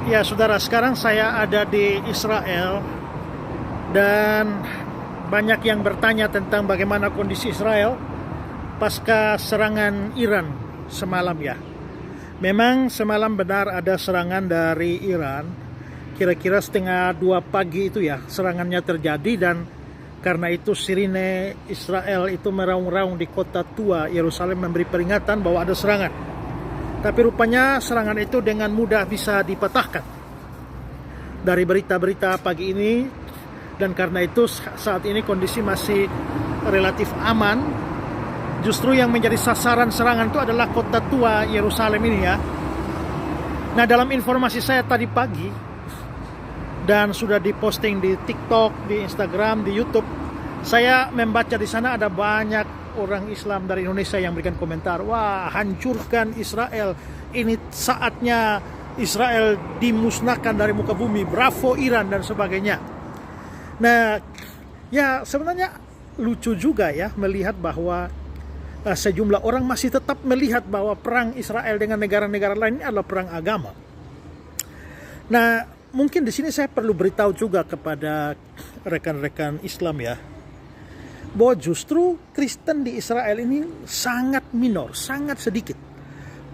Ya saudara, sekarang saya ada di Israel dan banyak yang bertanya tentang bagaimana kondisi Israel pasca serangan Iran semalam ya. Memang semalam benar ada serangan dari Iran, kira-kira setengah 2 pagi itu ya serangannya terjadi, dan karena itu sirine Israel itu meraung-raung di kota tua Yerusalem memberi peringatan bahwa ada serangan. Tapi rupanya serangan itu dengan mudah bisa dipatahkan dari berita-berita pagi ini, dan karena itu saat ini kondisi masih relatif aman. Justru yang menjadi sasaran serangan itu adalah kota tua Yerusalem ini ya. Nah, dalam informasi saya tadi pagi dan sudah diposting di TikTok, di Instagram, di YouTube, saya membaca di sana ada banyak orang Islam dari Indonesia yang berikan komentar, wah, hancurkan Israel, ini saatnya Israel dimusnahkan dari muka bumi, bravo Iran dan sebagainya. Nah, ya sebenarnya lucu juga ya melihat bahwa sejumlah orang masih tetap melihat bahwa perang Israel dengan negara-negara lain ini adalah perang agama. Nah, mungkin di sini saya perlu beritahu juga kepada rekan-rekan Islam ya, bahwa justru Kristen di Israel ini sangat minor, sangat sedikit.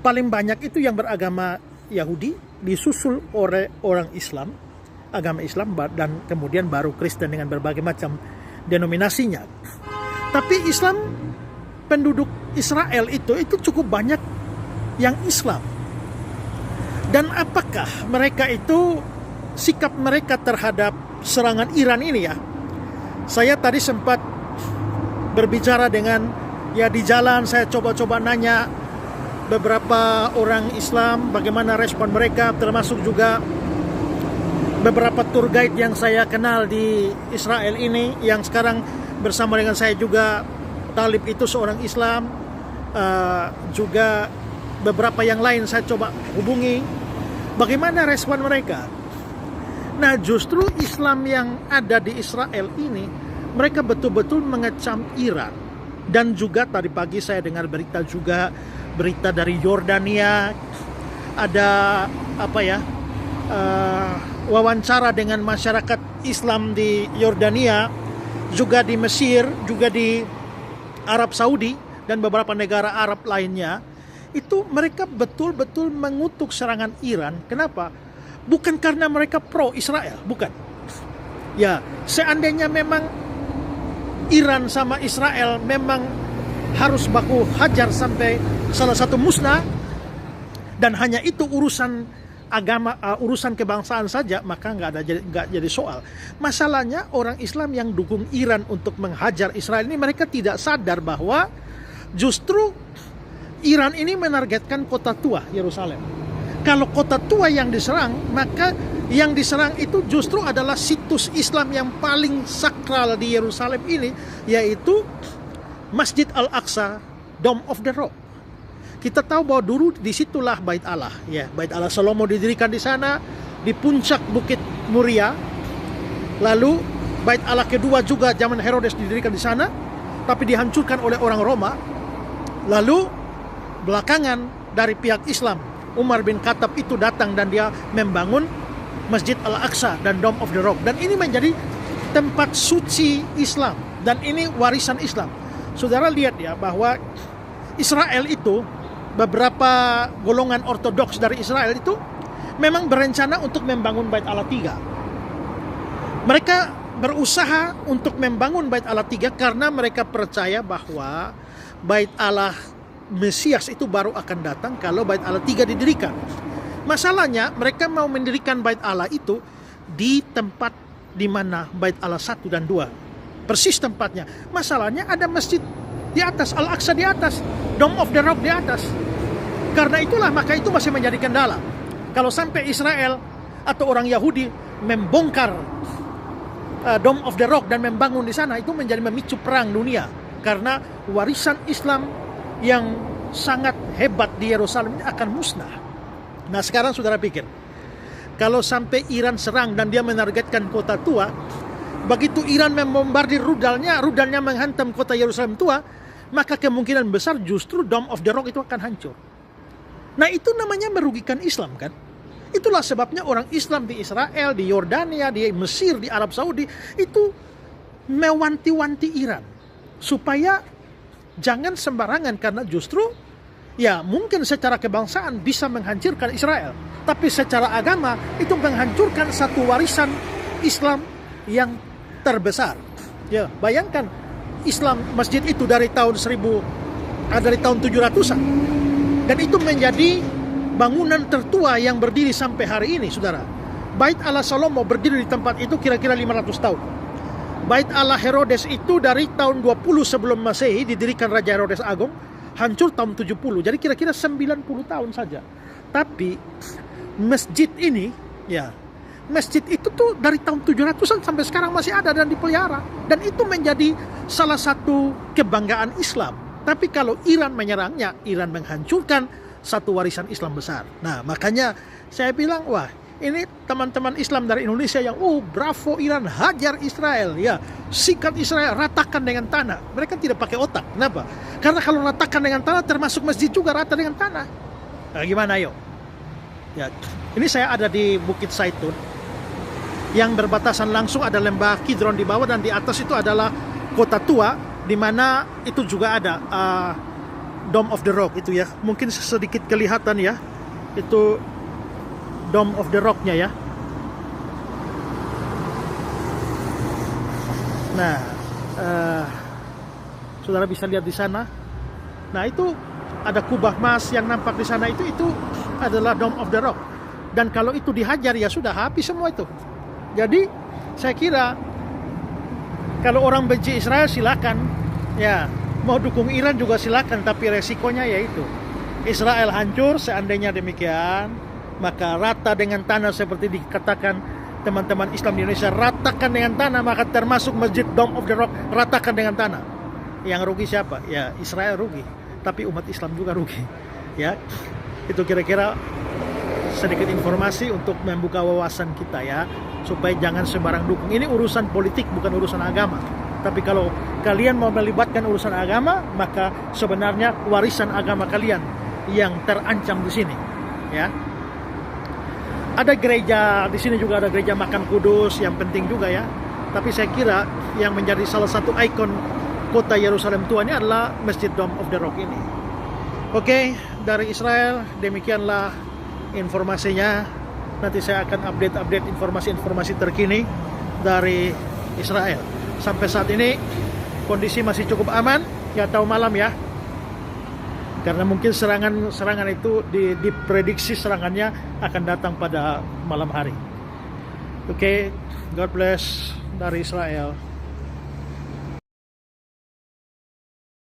Paling banyak itu yang beragama Yahudi, disusul oleh orang Islam, agama Islam, dan kemudian baru Kristen dengan berbagai macam denominasinya. Tapi Islam, penduduk Israel itu cukup banyak yang Islam. Dan apakah mereka itu, sikap mereka terhadap serangan Iran ini ya? Saya tadi sempat berbicara dengan, ya di jalan saya coba-coba nanya beberapa orang Islam bagaimana respon mereka, termasuk juga beberapa tour guide yang saya kenal di Israel ini yang sekarang bersama dengan saya juga. Talib itu seorang Islam, juga beberapa yang lain saya coba hubungi, bagaimana respon mereka. Nah, justru Islam yang ada di Israel ini, mereka betul-betul mengecam Iran. Dan juga tadi pagi saya dengar berita dari Yordania, ada wawancara dengan masyarakat Islam di Yordania, juga di Mesir, juga di Arab Saudi dan beberapa negara Arab lainnya. Itu mereka betul-betul mengutuk serangan Iran. Kenapa? Bukan karena mereka pro Israel, bukan. Ya, seandainya memang Iran sama Israel memang harus baku hajar sampai salah satu musnah, dan hanya itu urusan agama, urusan kebangsaan saja, maka nggak jadi soal. Masalahnya orang Islam yang dukung Iran untuk menghajar Israel ini, mereka tidak sadar bahwa justru Iran ini menargetkan kota tua Yerusalem. Kalau kota tua yang diserang, maka yang diserang itu justru adalah situs Islam yang paling sakral di Yerusalem ini, yaitu Masjid Al-Aqsa, Dome of the Rock. Kita tahu bahwa dulu disitulah Bait Allah, ya, Bait Allah Salomo didirikan di sana, di puncak Bukit Muria. Lalu Bait Allah kedua juga zaman Herodes didirikan di sana, tapi dihancurkan oleh orang Roma. Lalu belakangan dari pihak Islam, Umar bin Khattab itu datang dan dia membangun Masjid Al-Aqsa dan Dome of the Rock. Dan ini menjadi tempat suci Islam, dan ini warisan Islam. Saudara lihat ya bahwa Israel itu, beberapa golongan ortodoks dari Israel itu memang berencana untuk membangun Bait Allah 3. Mereka berusaha untuk membangun Bait Allah 3 karena mereka percaya bahwa Bait Allah Mesias itu baru akan datang kalau Bait Allah 3 didirikan. Masalahnya mereka mau mendirikan Bait Allah itu di tempat di mana Bait Allah 1 dan 2. Persis tempatnya. Masalahnya ada masjid di atas, Al-Aqsa di atas, Dome of the Rock di atas. Karena itulah, maka itu masih menjadi kendala. Kalau sampai Israel atau orang Yahudi membongkar Dome of the Rock dan membangun di sana, itu menjadi memicu perang dunia. Karena warisan Islam yang sangat hebat di Yerusalem ini akan musnah. Nah, sekarang saudara pikir, kalau sampai Iran serang dan dia menargetkan kota tua, begitu Iran membombardir rudalnya menghantam kota Yerusalem tua, maka kemungkinan besar justru Dome of the Rock itu akan hancur. Nah, itu namanya merugikan Islam kan? Itulah sebabnya orang Islam di Israel, di Yordania, di Mesir, di Arab Saudi itu mewanti-wanti Iran supaya jangan sembarangan, karena justru ya mungkin secara kebangsaan bisa menghancurkan Israel, tapi secara agama itu menghancurkan satu warisan Islam yang terbesar. Ya, bayangkan Islam masjid itu dari tahun 700-an, dan itu menjadi bangunan tertua yang berdiri sampai hari ini, saudara. Bait Allah Salomo berdiri di tempat itu kira-kira 500 tahun. Bait Allah Herodes itu dari tahun 20 sebelum Masehi didirikan Raja Herodes Agung, hancur tahun 70. Jadi kira-kira 90 tahun saja. Tapi masjid ini, ya, masjid itu tuh dari tahun 700-an sampai sekarang masih ada dan dipelihara. Dan itu menjadi salah satu kebanggaan Islam. Tapi kalau Iran menyerangnya, Iran menghancurkan satu warisan Islam besar. Nah, makanya saya bilang, wah, ini teman-teman Islam dari Indonesia yang, bravo Iran, hajar Israel, ya, sikat Israel, ratakan dengan tanah. Mereka tidak pakai otak. Kenapa? Karena kalau ratakan dengan tanah, termasuk masjid juga rata dengan tanah. Nah, gimana, yuk? Ya, ini saya ada di Bukit Zaitun, yang berbatasan langsung ada lembah Kidron di bawah, dan di atas itu adalah kota tua, di mana itu juga ada Dome of the Rock itu, ya. Mungkin sedikit kelihatan, ya. Itu Dome of the Rock-nya, ya. Nah, saudara bisa lihat di sana. Nah, itu ada kubah emas yang nampak di sana, itu adalah Dome of the Rock. Dan kalau itu dihajar, ya sudah habis semua itu. Jadi saya kira kalau orang benci Israel silakan, ya. Mau dukung Iran juga silakan, tapi resikonya yaitu Israel hancur. Seandainya demikian, maka rata dengan tanah seperti dikatakan teman-teman Islam di Indonesia, ratakan dengan tanah, maka termasuk Masjid Dome of the Rock, ratakan dengan tanah. Yang rugi siapa? Ya, Israel rugi, tapi umat Islam juga rugi. Ya, itu kira-kira sedikit informasi untuk membuka wawasan kita, ya, supaya jangan sembarang dukung. Ini urusan politik, bukan urusan agama. Tapi kalau kalian mau melibatkan urusan agama, maka sebenarnya warisan agama kalian yang terancam di sini, ya. Ada gereja di sini juga, ada gereja Makam Kudus yang penting juga, ya. Tapi saya kira yang menjadi salah satu ikon kota Yerusalem tua ini adalah Masjid Dome of the Rock ini. Oke, dari Israel demikianlah informasinya. Nanti saya akan update informasi-informasi terkini dari Israel. Sampai saat ini kondisi masih cukup aman, ya, tahu malam, ya. Karena mungkin serangan itu diprediksi serangannya akan datang pada malam hari. Oke, God bless dari Israel.